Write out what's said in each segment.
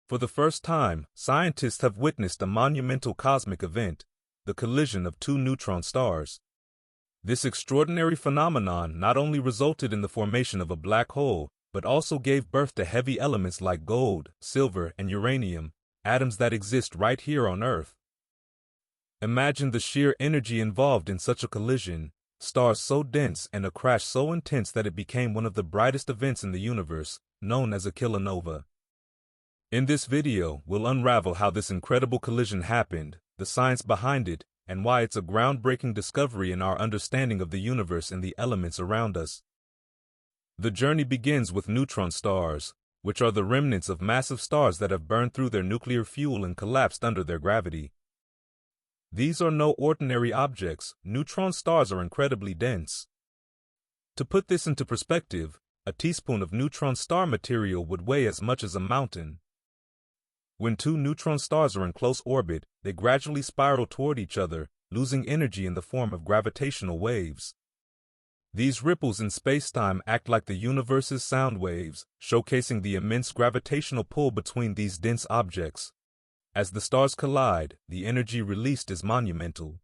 For the first time, scientists have witnessed a monumental cosmic event, the collision of two neutron stars. This extraordinary phenomenon not only resulted in the formation of a black hole, but also gave birth to heavy elements like gold, silver, and uranium, atoms that exist right here on Earth. Imagine the sheer energy involved in such a collision, stars so dense and a crash so intense that it became one of the brightest events in the universe, known as a kilonova. In this video, we'll unravel how this incredible collision happened, the science behind it, and why it's a groundbreaking discovery in our understanding of the universe and the elements around us. The journey begins with neutron stars, which are the remnants of massive stars that have burned through their nuclear fuel and collapsed under their gravity. These are no ordinary objects. Neutron stars are incredibly dense. To put this into perspective, a teaspoon of neutron star material would weigh as much as a mountain. When two neutron stars are in close orbit, they gradually spiral toward each other, losing energy in the form of gravitational waves. These ripples in spacetime act like the universe's sound waves, showcasing the immense gravitational pull between these dense objects. As the stars collide, the energy released is monumental.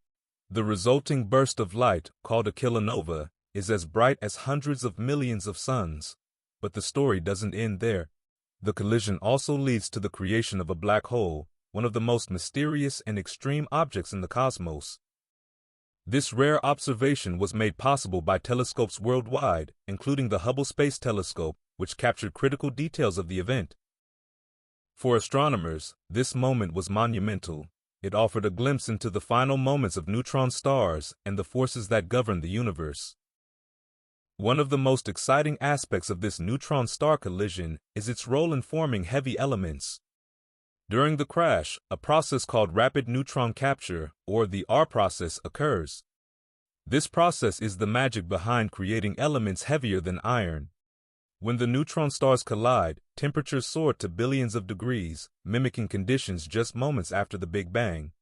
The resulting burst of light, called a kilonova, is as bright as hundreds of millions of suns. But the story doesn't end there. The collision also leads to the creation of a black hole, one of the most mysterious and extreme objects in the cosmos. This rare observation was made possible by telescopes worldwide, including the Hubble Space Telescope, which captured critical details of the event. For astronomers, this moment was monumental. It offered a glimpse into the final moments of neutron stars and the forces that govern the universe. One of the most exciting aspects of this neutron star collision is its role in forming heavy elements. During the crash, a process called rapid neutron capture, or the R process, occurs. This process is the magic behind creating elements heavier than iron. When the neutron stars collide, temperatures soar to billions of degrees, mimicking conditions just moments after the Big Bang.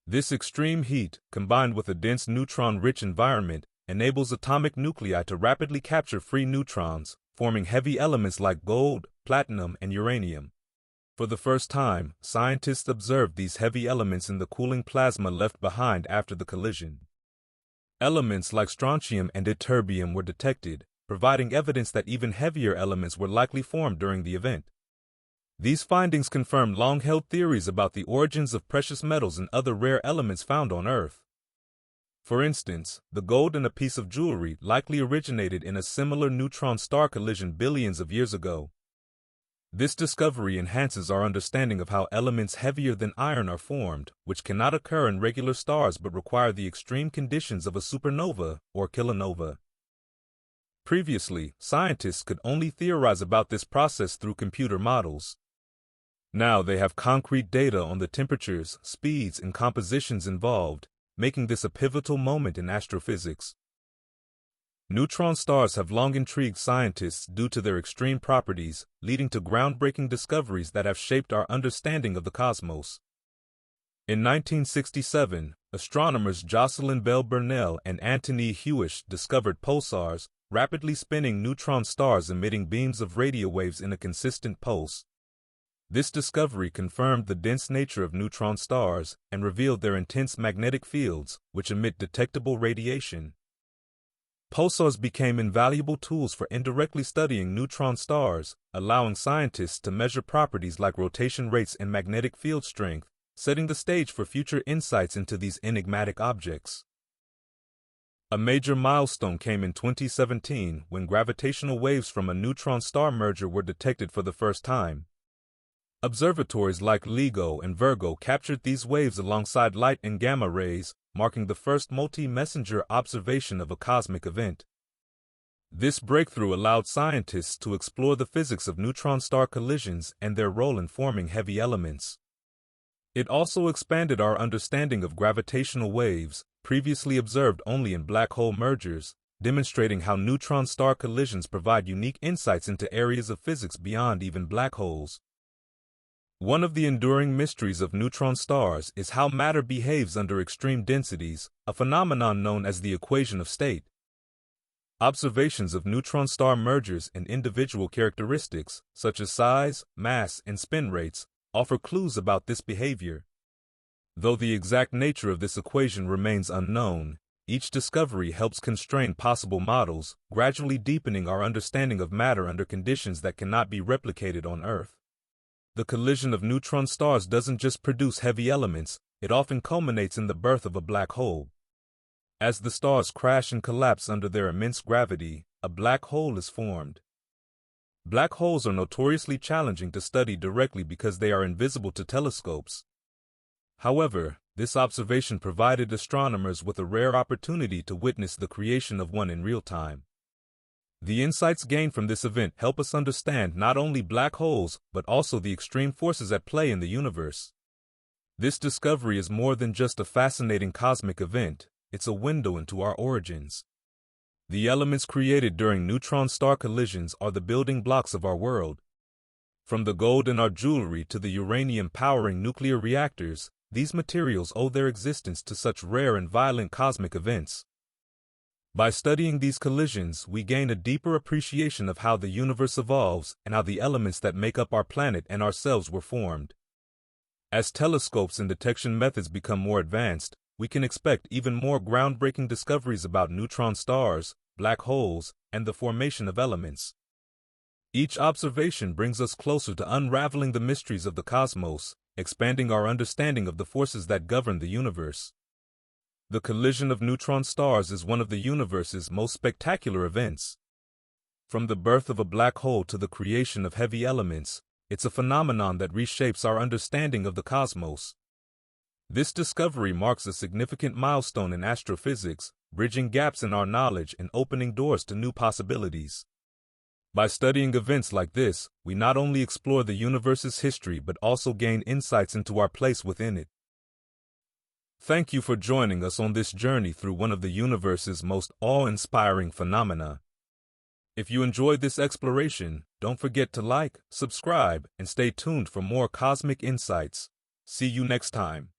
This extreme heat, combined with a dense neutron-rich environment, enables atomic nuclei to rapidly capture free neutrons, forming heavy elements like gold, platinum, and uranium. For the first time, scientists observed these heavy elements in the cooling plasma left behind after the collision. Elements like strontium and ytterbium were detected, providing evidence that even heavier elements were likely formed during the event. These findings confirmed long-held theories about the origins of precious metals and other rare elements found on Earth. For instance, the gold in a piece of jewelry likely originated in a similar neutron star collision billions of years ago. This discovery enhances our understanding of how elements heavier than iron are formed, which cannot occur in regular stars but require the extreme conditions of a supernova or kilonova. Previously, scientists could only theorize about this process through computer models. Now they have concrete data on the temperatures, speeds, and compositions involved, making this a pivotal moment in astrophysics. Neutron stars have long intrigued scientists due to their extreme properties, leading to groundbreaking discoveries that have shaped our understanding of the cosmos. In 1967, astronomers Jocelyn Bell Burnell and Antony Hewish discovered pulsars, rapidly spinning neutron stars emitting beams of radio waves in a consistent pulse. This discovery confirmed the dense nature of neutron stars and revealed their intense magnetic fields, which emit detectable radiation. Pulsars became invaluable tools for indirectly studying neutron stars, allowing scientists to measure properties like rotation rates and magnetic field strength, setting the stage for future insights into these enigmatic objects. A major milestone came in 2017 when gravitational waves from a neutron star merger were detected for the first time. Observatories like LIGO and Virgo captured these waves alongside light and gamma rays, marking the first multi-messenger observation of a cosmic event. This breakthrough allowed scientists to explore the physics of neutron star collisions and their role in forming heavy elements. It also expanded our understanding of gravitational waves, previously observed only in black hole mergers, demonstrating how neutron star collisions provide unique insights into areas of physics beyond even black holes. One of the enduring mysteries of neutron stars is how matter behaves under extreme densities, a phenomenon known as the equation of state. Observations of neutron star mergers and individual characteristics, such as size, mass, and spin rates, offer clues about this behavior. Though the exact nature of this equation remains unknown, each discovery helps constrain possible models, gradually deepening our understanding of matter under conditions that cannot be replicated on Earth. The collision of neutron stars doesn't just produce heavy elements, it often culminates in the birth of a black hole. As the stars crash and collapse under their immense gravity, a black hole is formed. Black holes are notoriously challenging to study directly because they are invisible to telescopes. However, this observation provided astronomers with a rare opportunity to witness the creation of one in real time. The insights gained from this event help us understand not only black holes, but also the extreme forces at play in the universe. This discovery is more than just a fascinating cosmic event, it's a window into our origins. The elements created during neutron star collisions are the building blocks of our world. From the gold in our jewelry to the uranium powering nuclear reactors, these materials owe their existence to such rare and violent cosmic events. By studying these collisions, we gain a deeper appreciation of how the universe evolves and how the elements that make up our planet and ourselves were formed. As telescopes and detection methods become more advanced, we can expect even more groundbreaking discoveries about neutron stars, black holes, and the formation of elements. Each observation brings us closer to unraveling the mysteries of the cosmos, expanding our understanding of the forces that govern the universe. The collision of neutron stars is one of the universe's most spectacular events. From the birth of a black hole to the creation of heavy elements, it's a phenomenon that reshapes our understanding of the cosmos. This discovery marks a significant milestone in astrophysics, bridging gaps in our knowledge and opening doors to new possibilities. By studying events like this, we not only explore the universe's history but also gain insights into our place within it. Thank you for joining us on this journey through one of the universe's most awe-inspiring phenomena. If you enjoyed this exploration, don't forget to like, subscribe, and stay tuned for more cosmic insights. See you next time.